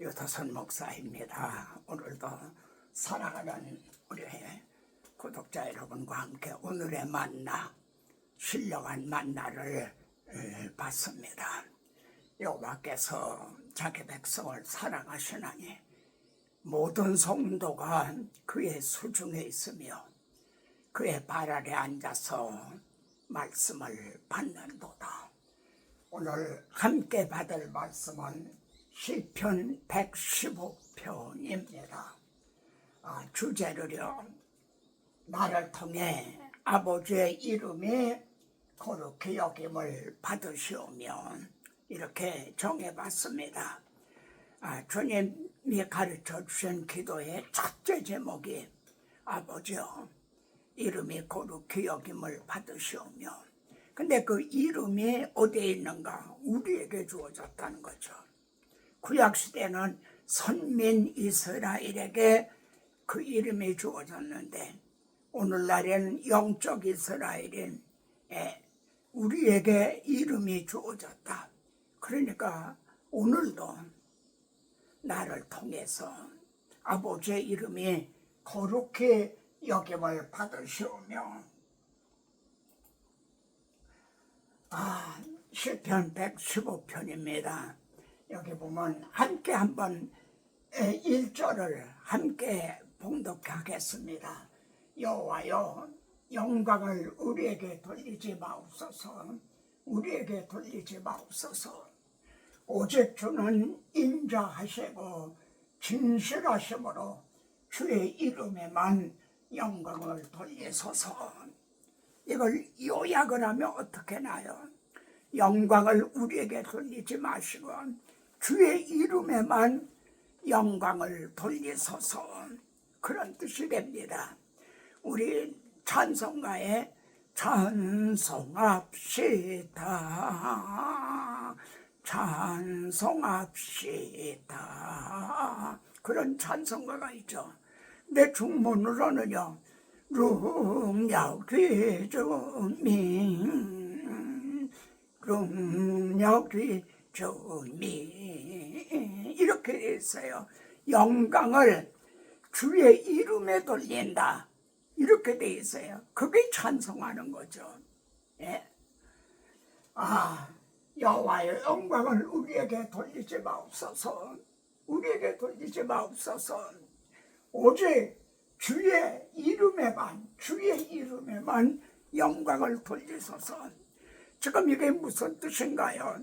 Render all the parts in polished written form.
유도선 목사입니다. 오늘도 사랑하는 우리 구독자 여러분과 함께 오늘의 만나, 신령한 만나를 받습니다. 여호와께서 자기 백성을 사랑하시나니 모든 성도가 그의 수중에 있으며 그의 발 아래 앉아서 말씀을 받는도다. 오늘 함께 받을 말씀은 시편 115편입니다. 주제를요, 나를 통해 아버지의 이름이 거룩히 여김을 받으시오며 이렇게 정해봤습니다. 주님이 가르쳐 주신 기도의 첫째 제목이 아버지여 이름이 거룩히 여김을 받으시오며, 근데 그 이름이 어디에 있는가? 우리에게 주어졌다는 거죠. 구약시대는 선민 이스라엘에게 그 이름이 주어졌는데 오늘날에는 영적 이스라엘인 우리에게 이름이 주어졌다. 그러니까 오늘도 나를 통해서 아버지의 이름이 거룩히 여김을 받으시오며, 시편 115편입니다. 여기 보면 함께 한번 1절을 함께 봉독하겠습니다. 여호와여 영광을 우리에게 돌리지 마옵소서. 우리에게 돌리지 마옵소서. 오직 주는 인자하시고 진실하심으로 주의 이름에만 영광을 돌리소서. 이걸 요약을 하면 어떻게 나요? 영광을 우리에게 돌리지 마시고 주의 이름에만 영광을 돌리소서, 그런 뜻이 됩니다. 우리 찬송가에 찬송합시다, 찬송합시다, 그런 찬송가가 있죠. 근데 중문으로는요, 능력이 주민, 능력이 주민, 이렇게 되어 있어요. 영광을 주의 이름에 돌린다, 이렇게 되어 있어요. 그게 찬송하는 거죠. 예. 여호와의 영광을 우리에게 돌리지 마옵소서. 우리에게 돌리지 마옵소서. 오직 주의 이름에만 영광을 돌리소서. 지금 이게 무슨 뜻인가요?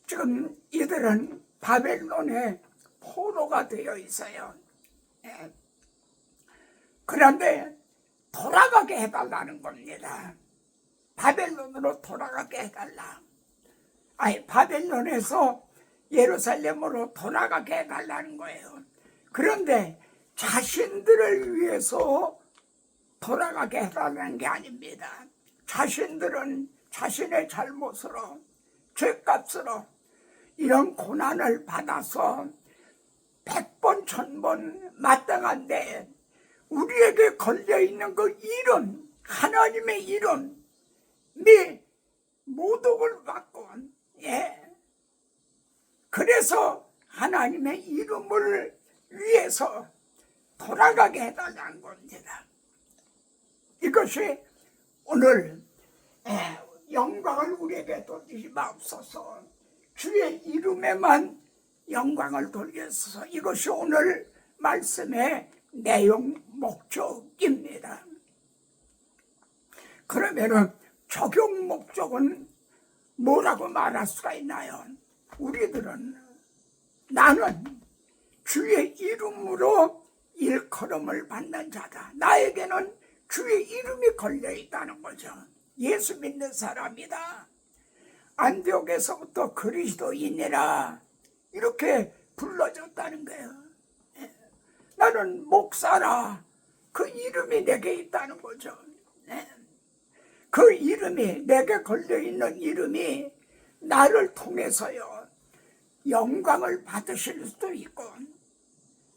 지금 이들은 바벨론의 포로가 되어 있어요. 그런데 돌아가게 해달라는 겁니다. 바벨론으로 돌아가게 해달라. 바벨론에서 예루살렘으로 돌아가게 해달라는 거예요. 그런데 자신들을 위해서 돌아가게 해달라는 게 아닙니다. 자신들은 자신의 잘못으로, 죄값으로 이런 고난을 받아서 100번 1000번 마땅한데 우리에게 걸려있는 그 이름, 하나님의 이름, 모독을 받고, 그래서 하나님의 이름을 위해서 돌아가게 해달라는 겁니다. 이것이 오늘 영광을 우리에게 돌리지 마옵소서, 주의 이름에만 영광을 돌리소서. 이것이 오늘 말씀의 내용 목적입니다. 그러면은 적용 목적은 뭐라고 말할 수가 있나요? 우리들은 나는 주의 이름으로 일컬음을 받는 자다. 나에게는 주의 이름이 걸려있다는 거죠. 예수 믿는 사람이다. 안디옥에서부터 그리스도인이라 이렇게 불러졌다는 거예요. 나는 목사라. 그 이름이 내게 있다는 거죠. 그 이름이, 내게 걸려있는 이름이 나를 통해서요 영광을 받으실 수도 있고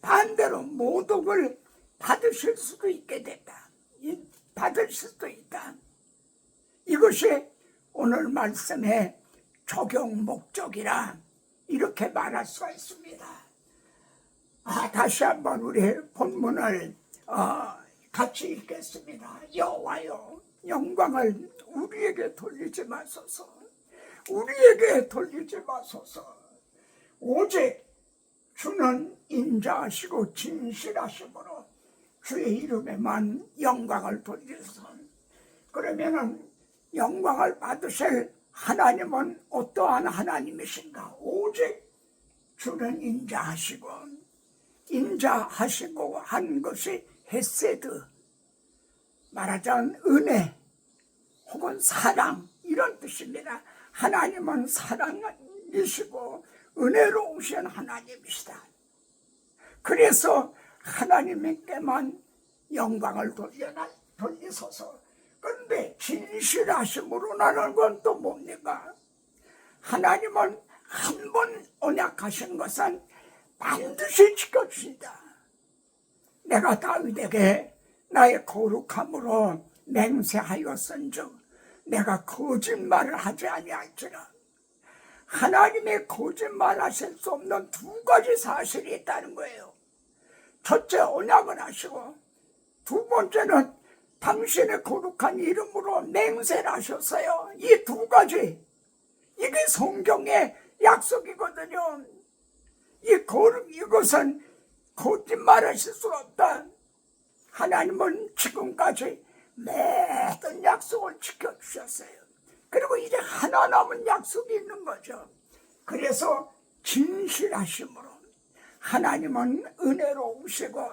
반대로 모독을 받으실 수도 있게 된다. 받을 수도 있다. 이것이 오늘 말씀의 적용 목적이라 이렇게 말할 수가 있습니다. 다시 한번 우리 본문을 같이 읽겠습니다. 여호와여, 영광을 우리에게 돌리지 마소서. 우리에게 돌리지 마소서. 오직 주는 인자하시고 진실하심으로 주의 이름에만 영광을 돌리소서. 그러면은 영광을 받으실 하나님은 어떠한 하나님이신가? 오직 주는 인자하시고, 인자하시고 한 것이 헤세드, 말하자면 은혜 혹은 사랑, 이런 뜻입니다. 하나님은 사랑이시고 은혜로우신 하나님이시다. 그래서 하나님께만 영광을 돌리소서. 그런데 진실하심으로라는 건 또 뭡니까? 하나님은 한 번 언약하신 것은 반드시 지켜주신다. 내가 다윗에게 나의 거룩함으로 맹세하였은즉 내가 거짓말을 하지 아니할지라. 하나님의 거짓말하실 수 없는 두 가지 사실이 있다는 거예요. 첫째, 언약을 하시고, 두 번째는 당신의 거룩한 이름으로 맹세를 하셨어요. 이 두 가지, 이게 성경의 약속이거든요. 이것은 거짓말하실 수가 없다. 하나님은 지금까지 모든 약속을 지켜주셨어요. 그리고 이제 하나 남은 약속이 있는 거죠. 그래서 진실하심으로, 하나님은 은혜로우시고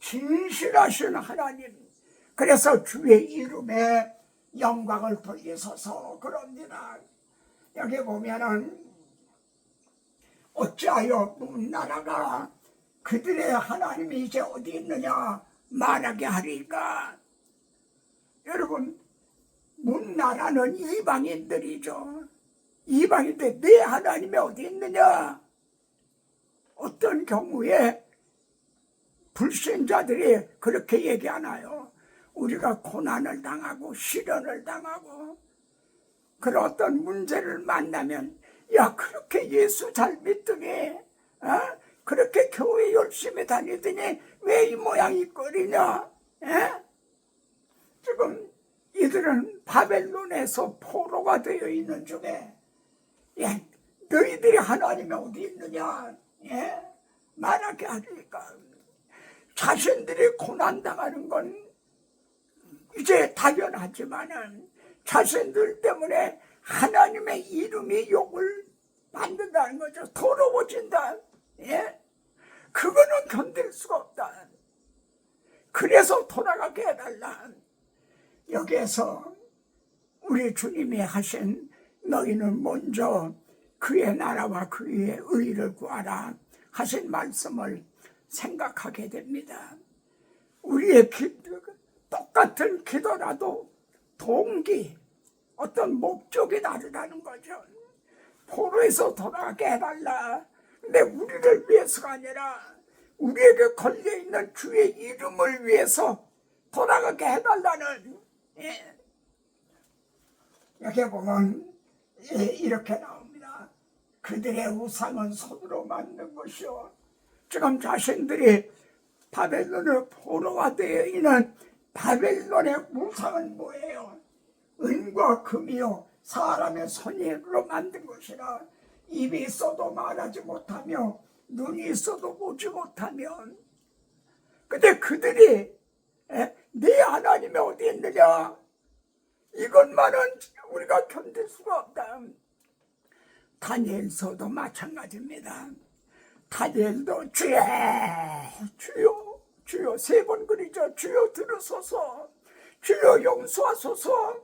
진실하신 하나님, 그래서 주의 이름에 영광을 돌리소서 그럽니다. 여기 보면은 어찌하여 문나라가 그들의 하나님이 이제 어디 있느냐 말하게 하리까. 여러분, 문나라는 이방인들이죠. 이방인들, 내 하나님이 어디 있느냐? 어떤 경우에 불신자들이 그렇게 얘기하나요? 우리가 고난을 당하고 시련을 당하고 그런 어떤 문제를 만나면, 야, 그렇게 예수 잘 믿더니, 그렇게 교회 열심히 다니더니 왜 이 모양이 꼴이냐? 지금 이들은 바벨론에서 포로가 되어 있는 중에, 너희들이 하나님이 어디 있느냐? 말하게 하니까 자신들이 고난당하는 건 이제 당연하지만은 자신들 때문에 하나님의 이름이 욕을 받는다는 거죠. 더러워진다. 그거는 견딜 수가 없다. 그래서 돌아가게 해달라. 여기에서 우리 주님이 하신 너희는 먼저 그의 나라와 그의 의를 구하라 하신 말씀을 생각하게 됩니다. 우리의 똑같은 기도라도 동기, 어떤 목적이 다르다는 거죠. 포로에서 돌아가게 해달라. 근데 우리를 위해서가 아니라 우리에게 걸려있는 주의 이름을 위해서 돌아가게 해달라는, 여기 보면 이렇게 나옵니다. 그들의 우상은 손으로 만든 것이요. 지금 자신들이 바벨론의 포로가 되어 있는 바벨론의 우상은 뭐예요? 은과 금이요, 사람의 손으로 만든 것이라. 입이 있어도 말하지 못하며 눈이 있어도 보지 못하면. 근데 그들이 네 하나님이 어디 있느냐, 이것만은 우리가 견딜 수가 없다. 다니엘서도 마찬가지입니다. 다니엘도 주여 주여 주여 세 번 그리죠. 주여 들으소서, 주여 용서하소서,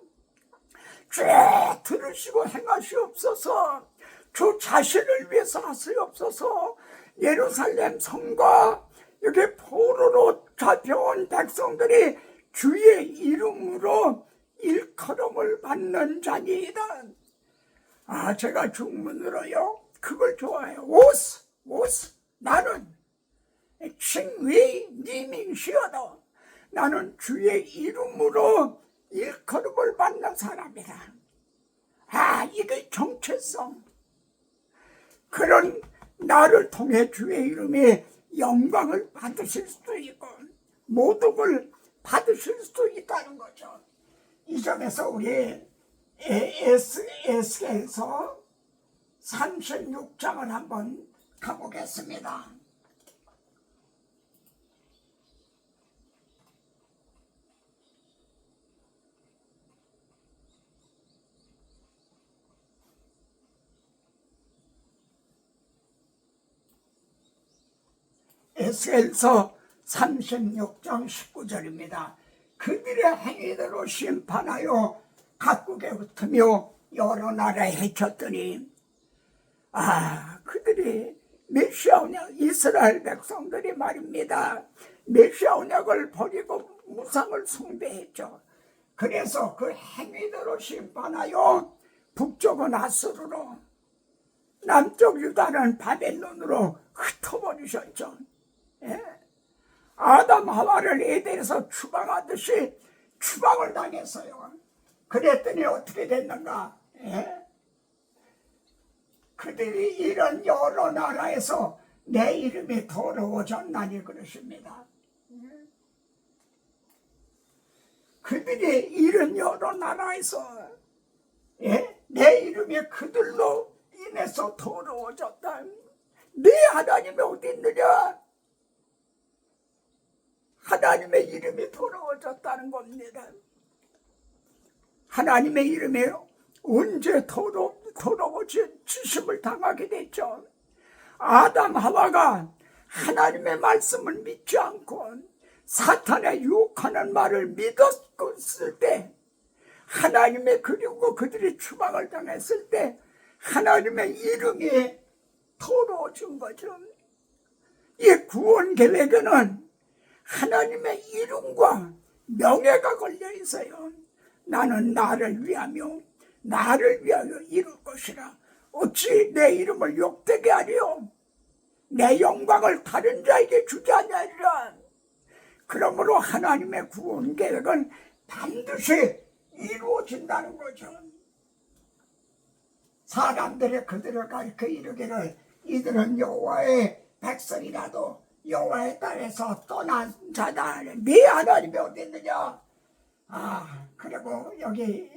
주여 들으시고 행하시옵소서, 주 자신을 위해서 하시옵소서. 예루살렘 성과 여기 포로로 잡혀온 백성들이 주의 이름으로 일컬음을 받는 자니이다. 제가 중문으로요 그걸 좋아해요. 오스 나는 칭위 니밍시어도 나는 주의 이름으로 일컬음을 받는 사람이다. 이게 정체성. 그런 나를 통해 주의 이름이 영광을 받으실 수 있고 모독을 받으실 수 있다는 거죠. 이 점에서 우리 에스겔서 36장을 한번 가보겠습니다. 에스겔서 36장 19절입니다. 그들의 행위대로 심판하여 각국에 흩으며 여러 나라에 해쳤더니 그들이 메시아 언약, 이스라엘 백성들이 말입니다. 메시아 언약을 버리고 우상을 숭배했죠. 그래서 그 행위대로 심판하여 북쪽은 아수르로, 남쪽 유다는 바벨론으로 흩어버리셨죠. 예? 아담 하와를 에덴에서 추방하듯이 추방을 당했어요. 그랬더니 어떻게 됐는가? 예? 그들이 이런 여러 나라에서 내 이름이 더러워졌나니 그러십니다. 그들이 이런 여러 나라에서 내 이름이 그들로 인해서 더러워졌다. 네 하나님이 어디 있느냐? 하나님의 이름이 더러워졌다는 겁니다. 하나님의 이름이 언제 더러워지심을 당하게 됐죠? 아담 하와가 하나님의 말씀을 믿지 않고 사탄의 유혹하는 말을 믿었을 때, 하나님의 그리고 그들이 추방을 당했을 때 하나님의 이름이 더러워진 거죠. 이 구원 계획에는 하나님의 이름과 명예가 걸려 있어요. 나는 나를 위하여 이룰 것이라. 어찌 내 이름을 욕되게 하리요? 내 영광을 다른 자에게 주지 아니하리라. 그러므로 하나님의 구원 계획은 반드시 이루어진다는 거죠. 사람들이 그들을 가르쳐 이르기를 이들은 여호와의 백성이라도 여호와의 땅에서 떠난 자다. 네 하나님이 어디 있느냐? 그리고 여기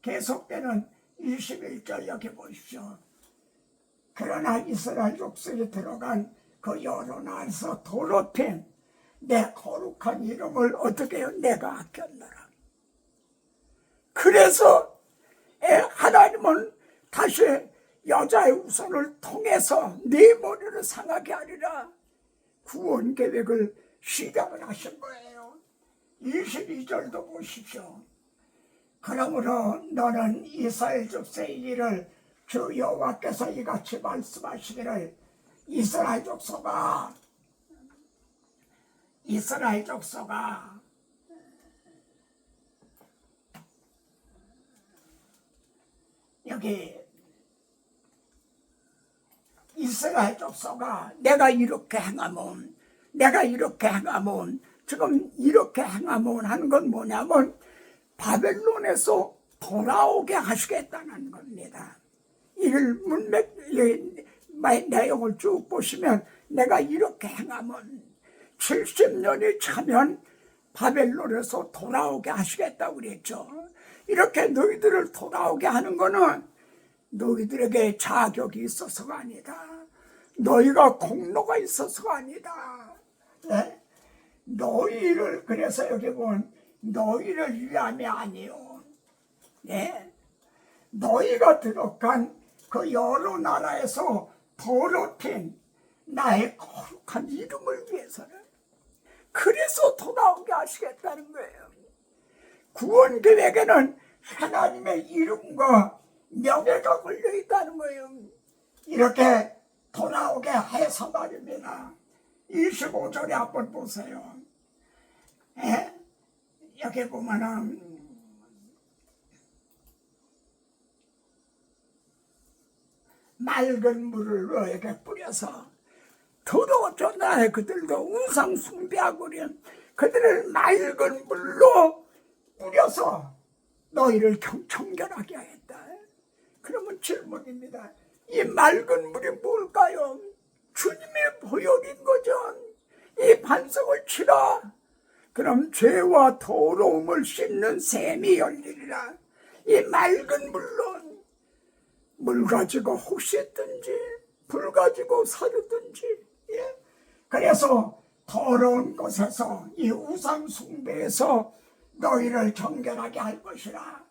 계속되는 21절 여기 보십시오. 그러나 이스라엘 족속이 들어간 그 여러 나라에서 더럽힌 내 거룩한 이름을 어떻게 해요? 내가 아꼈노라. 그래서 하나님은 다시 여자의 우선을 통해서 네 머리를 상하게 하리라. 구원 계획을 시작을 하신 거예요. 22절도 보십시오. 그러므로 너는 이스라엘 족속의 일을 주 여호와께서 이같이 말씀하시기를 이스라엘 족속아 여기 이스라엘 족속아 내가 이렇게 행하면 지금 이렇게 행하면 하는 건 뭐냐면 바벨론에서 돌아오게 하시겠다는 겁니다. 이걸 문맥 내용을 쭉 보시면 내가 이렇게 행하면 70년이 차면 바벨론에서 돌아오게 하시겠다고 그랬죠. 이렇게 너희들을 돌아오게 하는 거는 너희들에게 자격이 있어서가 아니다. 너희가 공로가 있어서가 아니다. 네? 너희를 그래서 여기 보면 너희를 위함이 아니요. 네? 너희가 들어간 그 여러 나라에서 더럽힌 나의 거룩한 이름을 위해서는 그래서 돌아오게 하시겠다는 거예요. 구원 계획에는 하나님의 이름과 명예가 걸려 있다는 거예요. 이렇게 돌아오게 해서 말입니다. 25절에 한번 보세요. 여기 보면은 맑은 물을 너에게 뿌려서 더러워져. 나의 그들도 우상 숭배하고 그들을 맑은 물로 뿌려서 너희를 청결하게 하겠다. 그러면 질문입니다. 이 맑은 물이 뭘까요? 주님의 보혈인 거죠. 이 반석을 치라. 그럼 죄와 더러움을 씻는 샘이 열리리라. 이 맑은 물로 물 가지고 혹시든지 불 가지고 사르든지. 예? 그래서 더러운 것에서 이 우상 숭배에서 너희를 정결하게 할 것이라.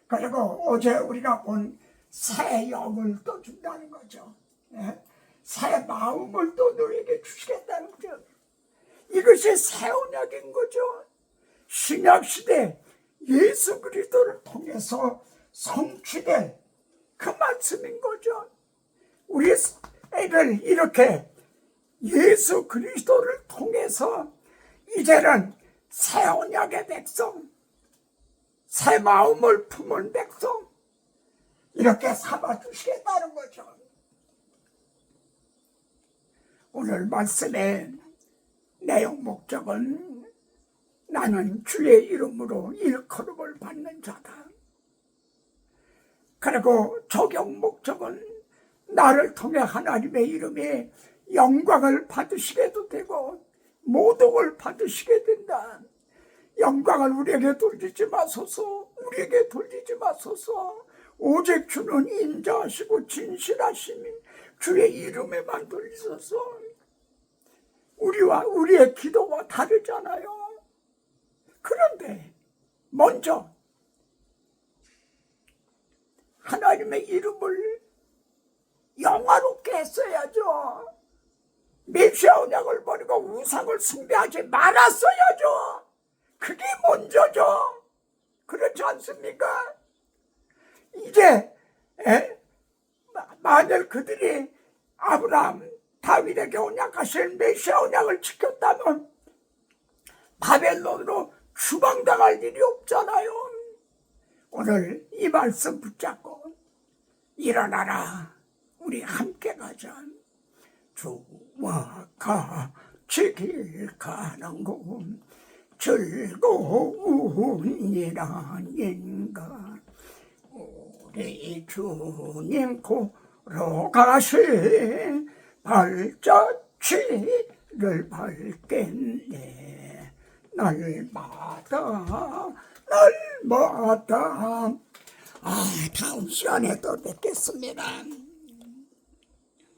그리고 어제 우리가 본 새 영을 또 준다는 거죠. 예? 새 마음을 또 너에게 주시겠다는 거죠. 이것이 새 언약인 거죠. 신약시대 예수 그리스도를 통해서 성취될 그 말씀인 거죠. 우리 애를 이렇게 예수 그리스도를 통해서 이제는 새 언약의 백성, 새 마음을 품은 백성 이렇게 삼아주시겠다는 거죠. 오늘 말씀의 내용 목적은 나는 주의 이름으로 일컬음을 받는 자다. 그리고 적용 목적은 나를 통해 하나님의 이름에 영광을 받으시게도 되고 모독을 받으시게 된다. 영광을 우리에게 돌리지 마소서. 우리에게 돌리지 마소서. 오직 주는 인자하시고 진실하심이 주의 이름에만 돌리소서. 우리와 우리의 기도와 다르잖아요. 그런데 먼저 하나님의 이름을 영화롭게 했어야죠. 메시아 언약을 버리고 우상을 숭배하지 말았어야죠. 그게 먼저죠. 그렇지 않습니까? 이제 만일 그들이 아브라함, 다윗에게 언약하신 메시아 언약을 지켰다면 바벨론으로 추방당할 일이 없잖아요. 오늘 이 말씀 붙잡고 일어나라. 우리 함께 가자. 주와 같이 길 가는 곳 즐거운 일아닌가. 우리 주님 걸어가신 발자취를 밟겠네. 날마다 다음 시간에 또 뵙겠습니다.